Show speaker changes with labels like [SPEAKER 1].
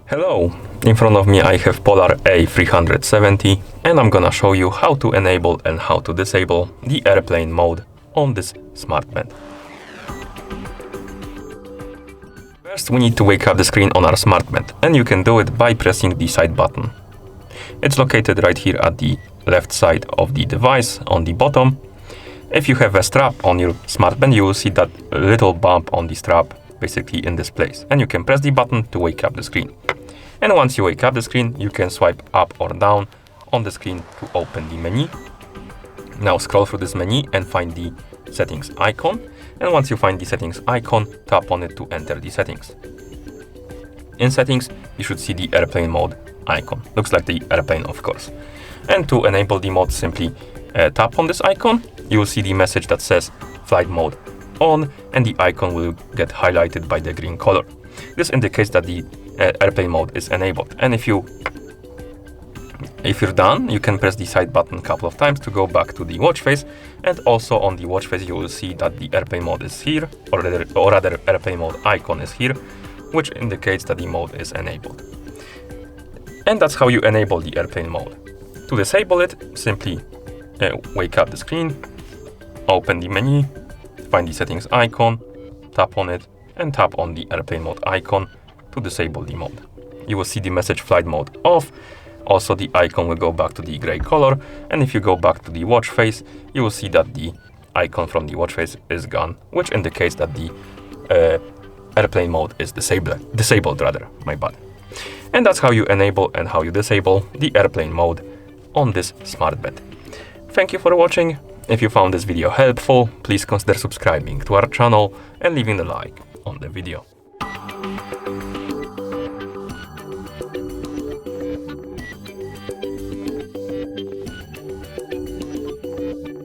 [SPEAKER 1] Hello! In front of me I have Polar A370 and I'm gonna show you how to enable and how to disable the airplane mode on this Smartband. First we need to wake up the screen on our Smartband, and you can do it by pressing the side button. It's located right here at the left side of the device on the bottom. If you have a strap on your Smartband, you will see that little bump on the strap basically in this place, and you can press the button to wake up the screen. And once you wake up the screen, you can swipe up or down on the screen to open the menu. Now scroll through this menu and find the settings icon. And once you find the settings icon, tap on it to enter the settings. In settings, you should see the airplane mode icon. Looks like the airplane, of course. And to enable the mode, simply tap on this icon. You will see the message that says flight mode on, and the icon will get highlighted by the green color. This indicates that the airplane mode is enabled. And if you're done, you can press the side button a couple of times to go back to the watch face, and also on the watch face you will see that the airplane mode is here, or rather airplane mode icon is here, which indicates that the mode is enabled. And that's how you enable the airplane mode. To disable it, simply wake up the screen, open the menu, find the settings icon, tap on it, and tap on the airplane mode icon to disable the mode. You will see the message flight mode off. Also the icon will go back to the gray color, and if you go back to the watch face, you will see that the icon from the watch face is gone, which indicates that the airplane mode is disabled rather, my bad. And that's how you enable and how you disable the airplane mode on this Smartband. Thank you for watching. If you found this video helpful, please consider subscribing to our channel and leaving a like on the video.